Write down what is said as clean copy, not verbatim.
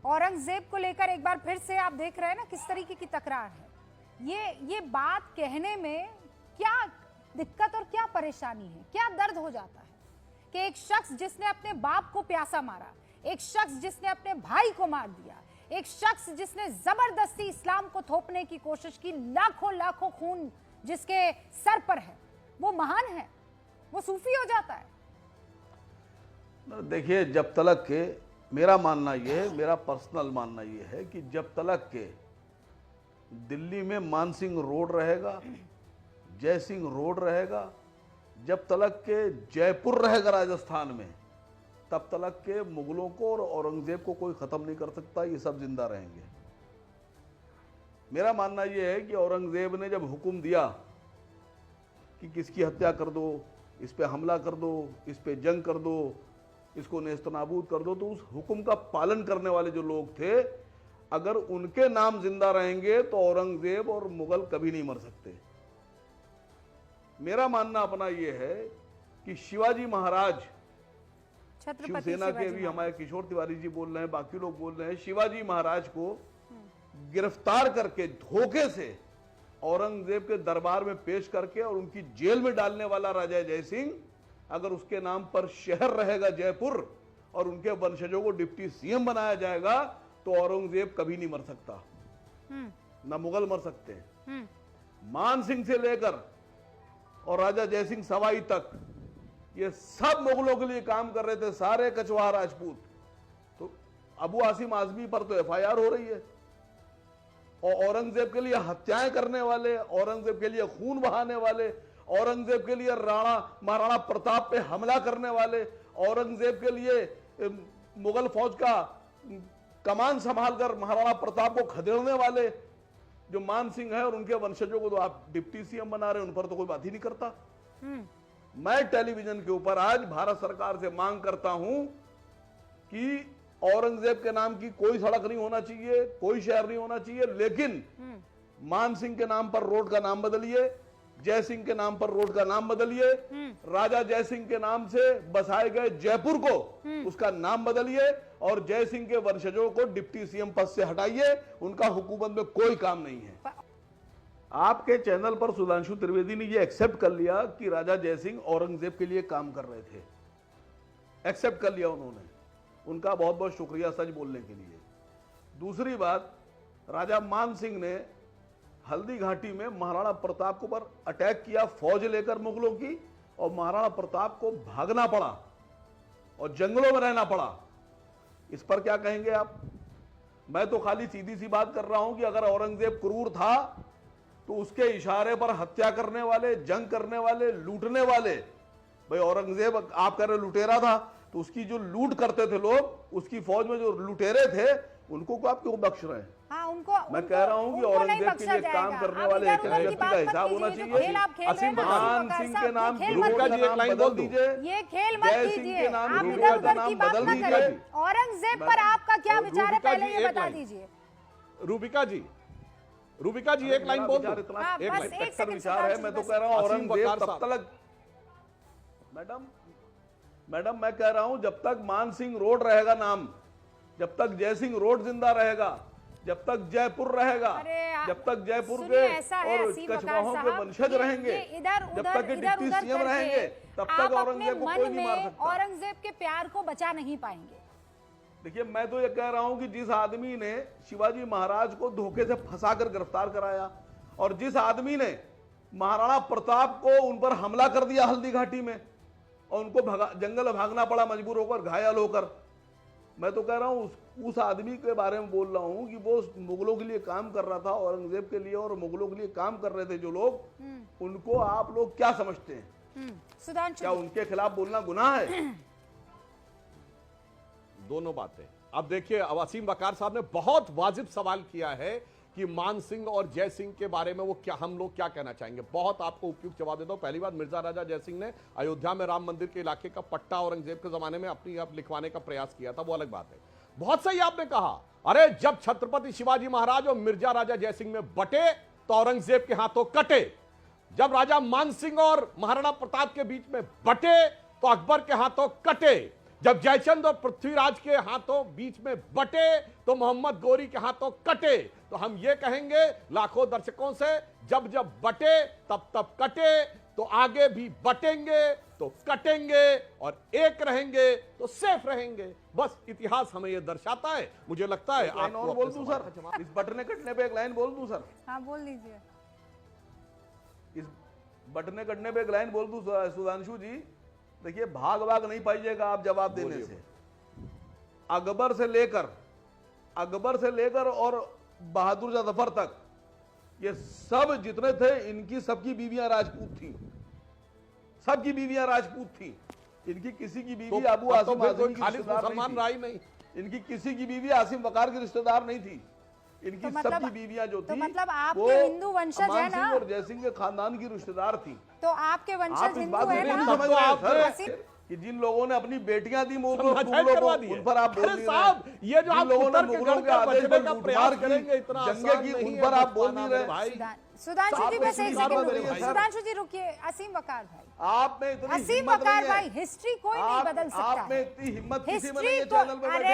औरंगजेब को लेकर एक बार फिर से आप देख रहे हैं ना किस तरीके की तकरार है। ये बात कहने में क्या दिक्कत और क्या परेशानी है, क्या दर्द हो जाता है कि एक शख्स जिसने अपने बाप को प्यासा मारा, एक शख्स जिसने अपने भाई को मार दिया, एक शख्स जिसने जबरदस्ती इस्लाम को थोपने की कोशिश की, लाखों लाखों खून जिसके सर पर है, वो महान है, वो सूफी हो जाता है। देखिए, जब तलक के मेरा मानना ये है, मेरा पर्सनल मानना ये है कि जब तलक के दिल्ली में मानसिंह रोड रहेगा, जयसिंह रोड रहेगा, जब तलक के जयपुर रहेगा राजस्थान में, तब तलक के मुगलों को और औरंगजेब को कोई ख़त्म नहीं कर सकता। ये सब जिंदा रहेंगे। मेरा मानना ये है कि औरंगजेब ने जब हुक्म दिया कि किसकी हत्या कर दो, इस पे हमला कर दो, इस पे जंग कर दो, इसको नेस्तनाबूद कर दो, तो उस हुक्म का पालन करने वाले जो लोग थे, अगर उनके नाम जिंदा रहेंगे तो औरंगजेब और मुगल कभी नहीं मर सकते। मेरा मानना अपना यह है कि शिवाजी महाराज, शिवसेना के भी हमारे किशोर तिवारी जी बोल रहे हैं, बाकी लोग बोल रहे हैं, शिवाजी महाराज को गिरफ्तार करके धोखे से औरंगजेब के दरबार में पेश करके और उनकी जेल में डालने वाला राजा जयसिंह, अगर उसके नाम पर शहर रहेगा जयपुर और उनके वंशजों को डिप्टी सीएम बनाया जाएगा, तो औरंगजेब कभी नहीं मर सकता, ना मुगल मर सकते। मान सिंह से लेकर और राजा जयसिंह सवाई तक ये सब मुगलों के लिए काम कर रहे थे, सारे कछवाहा राजपूत। तो अबू आसिम आजमी पर तो एफआईआर हो रही है, और औरंगजेब के लिए हत्याएं करने वाले, औरंगजेब के लिए खून बहाने वाले, औरंगजेब के लिए महाराणा प्रताप पे हमला करने वाले, औरंगजेब के लिए मुगल फौज का कमान संभालकर महाराणा प्रताप को खदेड़ने वाले जो मान सिंह है और उनके वंशजों को तो आप डिप्टी सीएम बना रहे हैं, उन पर तो कोई बात ही नहीं करता। मैं टेलीविजन के ऊपर आज भारत सरकार से मांग करता हूं कि औरंगजेब के नाम की कोई सड़क नहीं होना चाहिए, कोई शहर नहीं होना चाहिए, लेकिन मान सिंह के नाम पर रोड का नाम बदलिए, जयसिंह के नाम पर रोड का नाम बदलिए, राजा जयसिंह के नाम से बसाए गए जयपुर को उसका नाम बदलिए, और जयसिंह के वंशजों को डिप्टी सीएम पद से हटाइए। उनका हुकूमत में कोई काम नहीं है। आपके चैनल पर सुधांशु त्रिवेदी ने यह एक्सेप्ट कर लिया कि राजा जयसिंह औरंगजेब के लिए काम कर रहे थे, एक्सेप्ट कर लिया उन्होंने, उनका बहुत बहुत शुक्रिया सच बोलने के लिए। दूसरी बात, राजा मान सिंह ने हल्दी घाटी में महाराणा प्रताप के ऊपर अटैक किया फौज लेकर मुगलों की, और महाराणा प्रताप को भागना पड़ा और जंगलों में रहना पड़ा। इस पर क्या कहेंगे आप? मैं तो खाली सीधी सी बात कर रहा हूं कि अगर औरंगजेब क्रूर था तो उसके इशारे पर हत्या करने वाले, जंग करने वाले, लूटने वाले, भाई औरंगजेब आप कह रहे लुटेरा था, तो उसकी जो लूट करते थे लोग, उसकी फौज में जो लुटेरे थे, उनको को आप क्यों बख्श रहे हैं? हाँ, मैं कह रहा हूं कि औरंगजेब के लिए काम करने वाले एक व्यक्ति का हिसाब होना चाहिए। असीम मान सिंह के नाम रूबिका जी एक लाइन बोल दीजिए। ये खेल मत कीजिए, आप इधर उधर की बात मत करिए। औरंगजेब पर आपका क्या विचार है, पहले ये बता दीजिए। रूबिका जी एक लाइन बोल दो। एक विचार है। मैं तो कह रहा हूं औरंगजेब तब तक, मैडम मैं कह रहा हूं जब तक मान सिंह रोड रहेगा नाम, जब तक जयसिंह रोड जिंदा रहेगा, जब तक जयपुर रहेगा, जब तक जयपुर के और कछवाहों के वंशज रहेंगे, जब तक डिप्टी सीएम रहेंगे, तब तक औरंगजेब को कोई नहीं मार सकता। औरंगजेब के प्यार को बचा नहीं पाएंगे। देखिए, मैं तो ये कह रहा हूं कि जिस आदमी ने शिवाजी महाराज को धोखे से फंसाकर गिरफ्तार कराया, और जिस आदमी ने महाराणा प्रताप को उन पर हमला कर दिया हल्दी घाटी में और उनको जंगल भागना पड़ा मजबूर होकर, घायल होकर, मैं तो कह रहा हूं उस आदमी के बारे में बोल रहा हूं कि वो मुगलों के लिए काम कर रहा था, औरंगजेब के लिए और मुगलों के लिए काम कर रहे थे जो लोग, उनको आप लोग क्या समझते हैं? क्या उनके खिलाफ बोलना गुनाह है? दोनों बातें। अब देखिए, वसीम वकार साहब ने बहुत वाजिब सवाल किया है कि मान सिंह और जय सिंह के बारे में वो क्या, हम लोग क्या कहना चाहेंगे। बहुत आपको उपयुक्त जवाब देता हूं। पहली बात, मिर्जा राजा जय सिंह ने अयोध्या में राम मंदिर के इलाके का पट्टा औरंगजेब के जमाने में अपनी आप लिखवाने का प्रयास किया था, वो अलग बात है। बहुत सही आपने कहा, अरे जब छत्रपति शिवाजी महाराज और मिर्जा राजा जय सिंह में बटे तो औरंगजेब के हाथों कटे, जब राजा मान सिंह और महाराणा प्रताप के बीच में बटे तो अकबर के हाथों कटे, जब जयचंद और पृथ्वीराज के हाथों बीच में बटे तो मोहम्मद गोरी के हाथों कटे। तो हम ये कहेंगे लाखों दर्शकों से, जब जब बटे तब तब कटे, तो आगे भी बटेंगे तो कटेंगे और एक रहेंगे तो सेफ रहेंगे। बस इतिहास हमें यह दर्शाता है। मुझे लगता है लाइन और बोल दूं सर, इस बटने कटने पे एक लाइन बोल दूं सर, हाँ बोल लीजिए। इस बटने कटने पे एक लाइन बोल दूं सुधांशु जी। देखिए भाग भाग नहीं पाइएगा आप जवाब देने से। अकबर से लेकर और बहादुर शाह जफर तक ये सब जितने थे, इनकी सबकी बीवियां राजपूत थी, सबकी बीवियां राजपूत थी। इनकी किसी की बीवी अबू आसिम आजमी की रिश्तेदार नहीं, इनकी किसी की बीवी आसिम वकार की रिश्तेदार नहीं थी। इनकी सबकी बीवियां जो थी मतलब आपके हिंदू वंशज है ना, और जयसिंह के खानदान की रिश्तेदार थी। तो आपके वंशज हिंदू है ना, समझ रहे हैं कि जिन लोगों ने अपनी बेटियां दी मुगलों को, उन पर आप बोल नहीं रहे। ये जो आप लोगों ने मुगलों के आदेश पर लूटमार करेंगे इतना जंगे की, उन पर आप बोल नहीं रहे। सुधांशु जी बस एक सेकंड रुकिए, सुधांशु जी रुकिए। असीम वकार भाई, आप में इतनी असीम हिम्मत वकार नहीं भाई, है। हिस्ट्री कोई नहीं बदल सकता आप में इतनी हिम्मत किसी में नहीं है हिस्ट्री को, चैनल पे बैठे अरे